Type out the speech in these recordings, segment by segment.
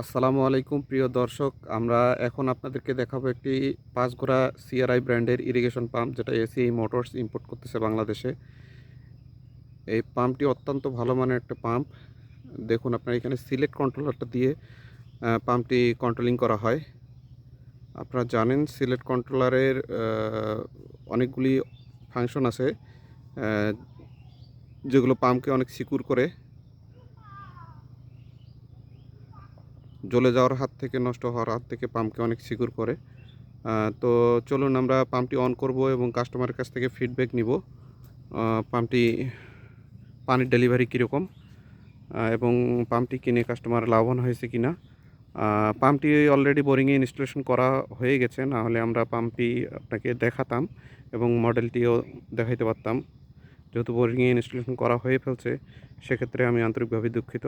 আসসালামু আলাইকুম প্রিয় দর্শক, আমরা এখন আপনাদেরকে দেখাবো একটি ৫ ঘোড়া সিআরআই ব্র্যান্ডের ইরিগেশন পাম্প, যেটা এসিআই মোটরস ইম্পোর্ট করতেছে বাংলাদেশে। এই পাম্পটি অত্যন্ত ভালো মানের একটা পাম্প। দেখুন, আপনার এখানে সিলেক্ট কন্ট্রোলারটা দিয়ে পাম্পটি কন্ট্রোলিং করা হয়। আপনারা জানেন সিলেক্ট কন্ট্রোলারের অনেকগুলি ফাংশন আছে, আহ, যেগুলো পাম্পকে অনেক সিকিউর করে, জ্বলে যাওয়ার হাত থেকে, নষ্ট হওয়ার হাত থেকে পাম্পকে অনেক সিকিউর করে। তো চলুন আমরা পাম্পটি অন করব এবং কাস্টমারের কাছ থেকে ফিডব্যাক নিব। পাম্পটি পানির ডেলিভারি কীরকম, এবং পাম্পটি কিনে কাস্টমার লাভবান হয়েছে কি না। পাম্পটি অলরেডি বোরিংয়ে ইনস্টলেশন করা হয়ে গেছে, না হলে আমরা পাম্পটি আপনাকে দেখাতাম এবং মডেলটিও দেখাইতে পারতাম। যেহেতু বোরিংয়ে ইনস্টলেশন করা হয়ে ফেলছে, সেক্ষেত্রে আমি আন্তরিকভাবে দুঃখিত।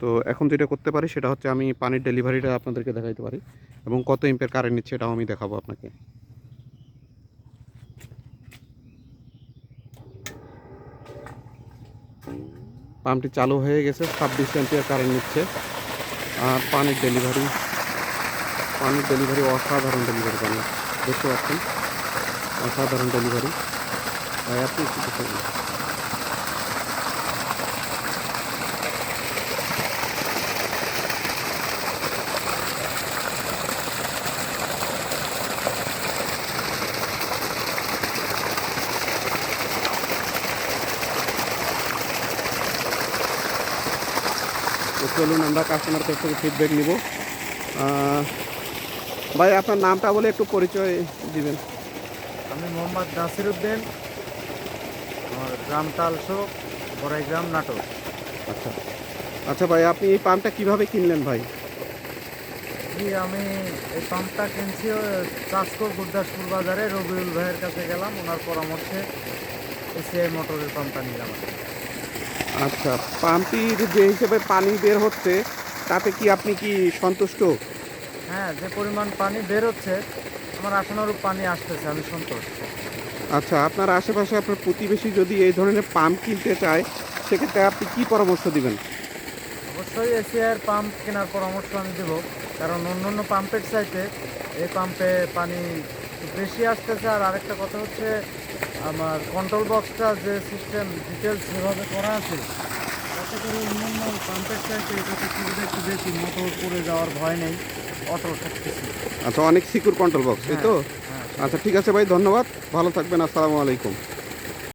তো এখন যেটা করতে পারি সেটা হচ্ছে, আমি পানির ডেলিভারিটা আপনাদেরকে দেখাইতে পারি এবং কত এম্পের কারেন্ট নিচ্ছে এটাও আমি দেখাবো আপনাকে। পাম্পটি চালু হয়ে গেছে, 26 অ্যাম্পিয়ার কারেন্ট নিচ্ছে। আর পানির ডেলিভারি অসাধারণ ডেলিভারি পানি, দেখতে পাচ্ছেন, অসাধারণ ডেলিভারি। আপনি একটু দেখুন। তো চলুন আমরা কাস্টমার কাছ থেকে ফিডব্যাক নিব। ভাই, আপনার নামটা বলে একটু পরিচয় দিবেন। আমি মোহাম্মদ নাসির উদ্দিন, আমার গ্রাম তালসো, বড়াইগ্রাম, নাটোর। আচ্ছা আচ্ছা ভাই, আপনি এই পাম্পটা কিভাবে কিনলেন ভাই? জি, আমি এই পাম্পটা কিনছি চাষকর গুরদাসপুর বাজারে রবিউল ভাইয়ের কাছে গেলাম, ওনার পরামর্শে এসিআই মোটরের পাম্পটা নিলাম। আচ্ছা, পাম্পটির যে হিসেবে পানি বের হচ্ছে, তাতে কি আপনি কি সন্তুষ্ট? হ্যাঁ, যে পরিমাণ পানি বের হচ্ছে, আমার আশানুরূপ পানি আসতেছে, আমি সন্তুষ্ট। আচ্ছা, আপনার আশেপাশে আপনার প্রতিবেশী যদি এই ধরনের পাম্প কিনতে চায়, সেক্ষেত্রে আপনি কি পরামর্শ দিবেন? অবশ্যই এসিআইয়ের পাম্প কেনার পরামর্শ আমি দেব, কারণ অন্য পাম্পের চাইতে এই পাম্পে পানি বেশি আসতেছে। আর আরেকটা কথা হচ্ছে, আমার কন্ট্রোল বক্সটা যে সিস্টেম ডিটেলস যেভাবে করা আছে, তাতে করে অন্যান্য পাম্পের চাইতে এটাতে সুবিধা একটু বেশি, মোটর পড়ে যাওয়ার ভয় নেই, অটো থাকতেছে। আচ্ছা, অনেক সিকিউর কন্ট্রোল বক্স, তাই হ্যাঁ, তো? হ্যাঁ। আচ্ছা, ঠিক আছে ভাই, ধন্যবাদ, ভালো থাকবেন, আসসালামু আলাইকুম।